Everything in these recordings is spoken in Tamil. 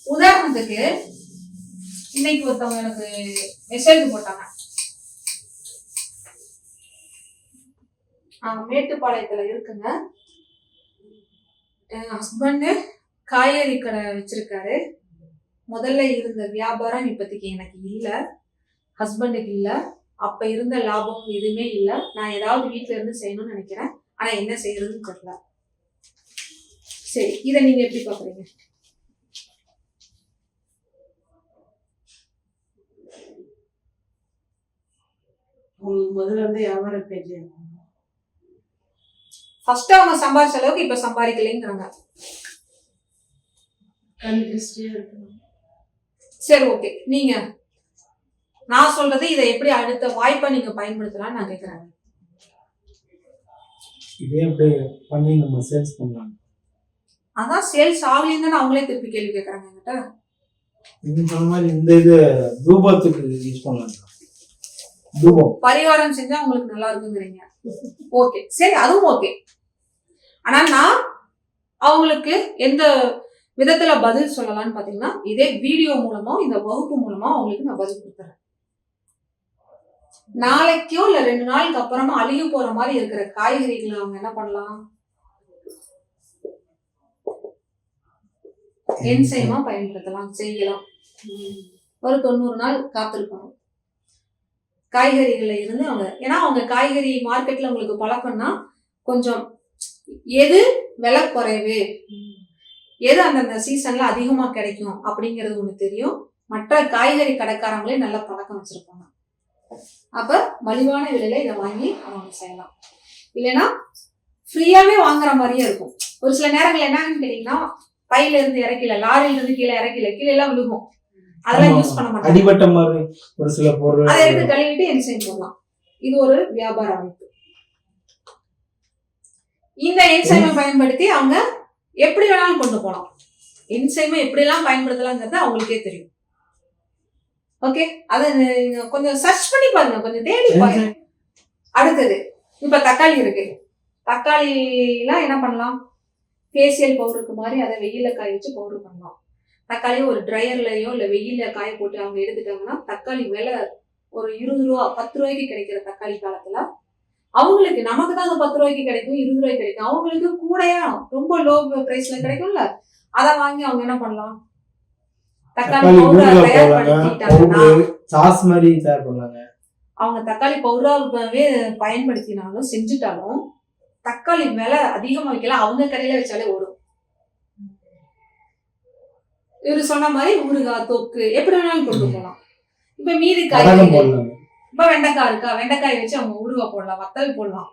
உதாரணத்துக்கு இன்னைக்கு ஒருத்தவங்க எனக்கு மெசேஜ் போட்டாங்க. மேட்டுப்பாளையத்துல இருக்குங்க. என் ஹஸ்பண்ட் காய்கறி கடை வச்சிருக்காரு. முதல்ல இருந்த வியாபாரம் இப்போதைக்கு எனக்கு இல்லை, ஹஸ்பண்டுக்கு இல்லை. அப்ப இருந்த லாபம் எதுவுமே இல்லை. நான் ஏதாவது வீட்டுல இருந்து செய்யணும்னு நினைக்கிறேன். ஆனா என்ன செய்யறதுன்னு தெரியல. சரி, இதை நீங்க எப்படி பாக்குறீங்க? முதல்ல வந்து வியாபாரம் பேஜ் ஃபர்ஸ்ட் அவங்க சம்பாதிச்ச அளவுக்கு இப்ப சம்பாதிக்கலைங்கிறாங்க. சரி, ஓகே. நீங்க நான் சொல்றது இதை எப்படி அடுத்த வாய்ப்பை நீங்க பயன்படுத்தலாம் நான் கேட்கிறேன். இதே அப்படியே பண்ணி நம்ம சேல்ஸ் பண்ணலாம். அதான் சேல்ஸ் ஆகலைன்னு அவங்களே திருப்பி கேள்வி கேட்கறாங்க என்கிட்ட. நீங்க சொன்ன மாதிரி இந்த இது தூபத்துக்கு யூஸ் பண்ணலாம். தூபம் பரிகாரம் செஞ்சா உங்களுக்கு நல்லா இருக்குங்கிறீங்க. ஓகே, சரி, அதுவும் ஓகே. ஆனா நான் அவங்களுக்கு எந்த விதத்துல பதில் சொல்லலாம்னு பாத்தீங்கன்னா, இதே வீடியோ மூலமா இந்த வகுப்பு மூலமா அவங்களுக்கு நான் பதில் கொடுத்துறேன். நாளைக்கோ இல்ல 2 நாளுக்கு அப்புறமா அழுகி போற மாதிரி இருக்கிற காய்கறிகளை அவங்க என்ன பண்ணலாம்? என்சைமா பயன்படுத்தலாம், செய்யலாம். ஒரு 90 நாள் காத்திருக்கணும் காய்கறிகள்ல இருந்து. அவங்க ஏன்னா அவங்க காய்கறி மார்க்கெட்ல உங்களுக்கு பழக்கம்னா கொஞ்சம் எது விலை குறைவு, எது அந்தந்த சீசன்ல அதிகமா கிடைக்கும் அப்படிங்கிறது ஒண்ணு தெரியும். மற்ற காய்கறி கடைக்காரங்களே நல்ல பழக்கம் வச்சிருப்பாங்க. அப்ப மலிவான விலையில இதை வாங்கி அவங்க செய்யலாம். இல்லைன்னா ஃப்ரீயாவே வாங்குற மாதிரியே இருக்கும். ஒரு சில நேரங்கள் என்னன்னு கேட்டீங்கன்னா, பையில இருந்து இறக்கல, லாரியில இருந்து கீழே இறக்கல, கீழே எல்லாம் விழுகும். அதெல்லாம் யூஸ் பண்ண மாட்டாங்க. அடிபட்ட மாதிரி ஒரு சில பொருள் அதை எடுத்து கழுவிட்டு என்சைம் போடலாம். இது ஒரு வியாபார அமைப்பு. இந்த என்சைமை பயன்படுத்தி அவங்க எப்படி வேணாலும் கொண்டு போகலாம். என்சைமை எப்படி எல்லாம் பயன்படுத்தலாங்கிறது அவங்களுக்கே தெரியும். ஓகே, அதை கொஞ்சம் சர்ச் பண்ணி பாருங்க, கொஞ்சம் தேடி பாருங்க. அடுத்தது இப்ப தக்காளி இருக்கு. தக்காளி எல்லாம் என்ன பண்ணலாம்? ஃபேஷியல் பவுடருக்கு மாதிரி அதை வெயில காய வச்சு பவுடர் பண்ணலாம். தக்காளி ஒரு ட்ரையர்லயோ இல்ல வெயில காய போட்டு அவங்க எடுத்துட்டாங்கன்னா தக்காளி விலை ஒரு 20 ரூபா 10 ரூபாய்க்கு கிடைக்கிற தக்காளி காலத்துல அவங்களுக்கு, நமக்கு தான் அது 10 ரூபாய்க்கு கிடைக்கும், 20 ரூபாய்க்கு கிடைக்கும். அவங்களுக்கு கூடயா ரொம்ப லோ பிரைஸ்ல கிடைக்கும்ல, அதை வாங்கி அவங்க என்ன பண்ணலாம்? தக்காளி பவுடர் தயார்படுத்திட்டாங்கன்னா சாஸ் மாதிரி தயார் பண்ணாங்க. அவங்க தக்காளி பவுடராகவே பயன்படுத்தினாலும் செஞ்சுட்டாலும் தக்காளி விலை அதிகமா வைக்கலாம். அவங்க கடையில வச்சாலே வரும். இவரு சொன்ன மாதிரி ஊறுகாய், தொக்கு எப்படி வேணாலும் கொண்டு போகலாம். இப்ப மீதி காய்கறி, இப்ப வெண்டைக்காய் இருக்கா, வெண்டைக்காய் வச்சு அவங்க ஊறுகாய் போடலாம், வத்தல் போடலாம்.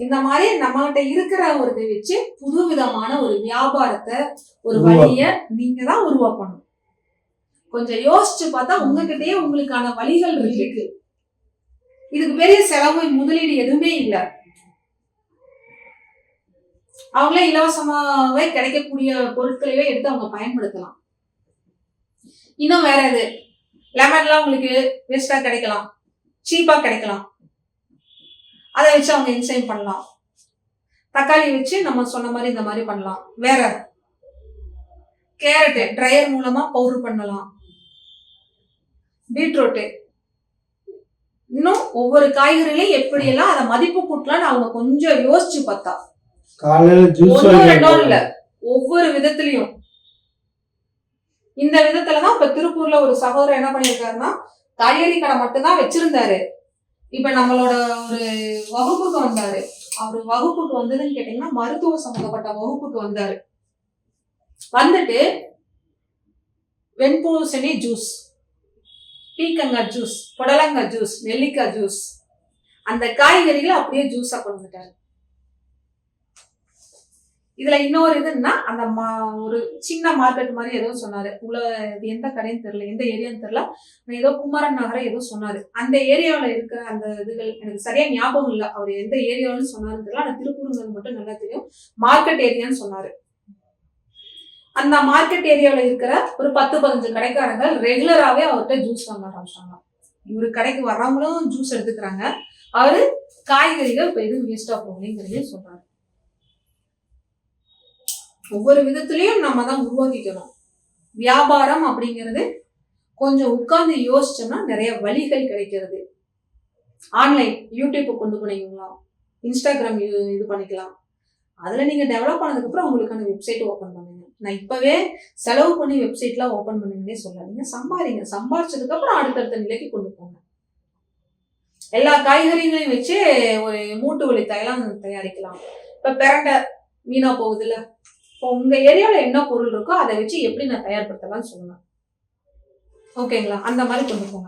இந்த மாதிரி நம்மகிட்ட இருக்கிற ஒரு இதை வச்சு புது விதமான ஒரு வியாபாரத்தை, ஒரு வழிய நீங்க தான் உருவாக்கணும். கொஞ்சம் யோசிச்சு பார்த்தா உங்ககிட்டயே உங்களுக்கான வழிகள் இருக்கு. இதுக்கு பெரிய செலவு முதலீடு எதுவுமே இல்லை. அவங்களே இலவசமாவே கிடைக்கக்கூடிய பொருட்களையே எடுத்து அவங்க பயன்படுத்தலாம். இன்னும் வேற எது, லெமன்லாம் உங்களுக்கு வேஸ்டா கிடைக்கலாம், சீப்பா கிடைக்கலாம். அதை வச்சு அவங்க என்சைம் பண்ணலாம். தக்காளி வச்சு நம்ம சொன்ன மாதிரி இந்த மாதிரி பண்ணலாம். வேற கேரட் ட்ரையர் மூலமா பவுடர் பண்ணலாம். பீட்ரூட், இன்னும் ஒவ்வொரு காய்கறிலையும் எப்படியெல்லாம் அதை மதிப்பு கூட்டலாம்னு அவங்க கொஞ்சம் யோசிச்சு பார்த்தா, ஒன்னும் இல்ல, ஒவ்வொரு விதத்திலையும். இந்த விதத்துலதான் இப்ப திருப்பூர்ல ஒரு சகோதரர் என்ன பண்ணிருக்காருன்னா, காய்கறி கடை மட்டும்தான் வச்சிருந்தாரு. இப்ப நம்மளோட ஒரு வகுப்புக்கு வந்தாரு. அவரு வகுப்புக்கு வந்ததுன்னு கேட்டீங்கன்னா மருத்துவ சம்பந்தப்பட்ட வகுப்புக்கு வந்தாரு. வந்துட்டு வெண்பூசணி ஜூஸ், பீக்கங்காய் ஜூஸ், புடலங்காய் ஜூஸ், நெல்லிக்காய் ஜூஸ், அந்த காய்கறிகளை அப்படியே ஜூஸா கொண்டு வந்துட்டாரு. இதுல இன்னொரு இதுன்னா, அந்த ஒரு சின்ன மார்க்கெட் மாதிரி ஏதோ சொன்னாரு. இது எந்த கடைன்னு தெரியல, எந்த ஏரியான்னு தெரியல, ஏதோ குமரன் நகரம் ஏதோ சொன்னாரு. அந்த ஏரியாவில இருக்கிற அந்த இதுகள் எனக்கு சரியா ஞாபகம் இல்லை. அவர் எந்த ஏரியாவின்னு சொன்னாருன்னு தெரியல. ஆனா திருப்பூருங்கிறது மட்டும் நல்லா தெரியும். மார்க்கெட் ஏரியான்னு சொன்னாரு. அந்த மார்க்கெட் ஏரியாவில இருக்கிற ஒரு 10-15 கடைக்காரங்க ரெகுலராகவே அவர்கிட்ட ஜூஸ் வாங்க ஆரம்பிச்சாங்க. இவரு கடைக்கு வர்றவங்களும் ஜூஸ் எடுத்துக்கிறாங்க. அவரு காய்கறிகள் இப்ப எதுவும் வேஸ்டா போகலைங்கிறதையும் சொல்றாரு. ஒவ்வொரு விதத்திலையும் நம்ம தான் உருவாக்கிக்கணும். வியாபாரம் அப்படிங்கிறது கொஞ்சம் உட்கார்ந்து யோசிச்சோம்னா நிறைய வழிகள் கிடைக்கிறது. ஆன்லைன் யூடியூப் கொண்டு போனீங்களா, இன்ஸ்டாகிராம் இது பண்ணிக்கலாம். அதுல நீங்க டெவலப் ஆனதுக்கு அப்புறம் உங்களுக்கான வெப்சைட் ஓபன் பண்ணுங்க. நான் இப்பவே செலவு பண்ணி வெப்சைட்லாம் ஓபன் பண்ணுங்கன்னே சொல்லாதீங்க. சம்பாதிங்க. சம்பாதிச்சதுக்கு அப்புறம் அடுத்தடுத்த நிலைக்கு கொண்டு போங்க. எல்லா காய்கறிகளையும் வச்சு ஒரு மூட்டு வலி தைலம் தயாரிக்கலாம். இப்ப பிரண்டை வீணா போகுதுல்ல, இப்போ உங்க ஏரியாவில் என்ன பொருள் இருக்கோ அதை வச்சு எப்படி நான் தயார்படுத்தலாம்னு சொல்லுங்க. ஓகேங்களா? அந்த மாதிரி கொண்டு போங்க.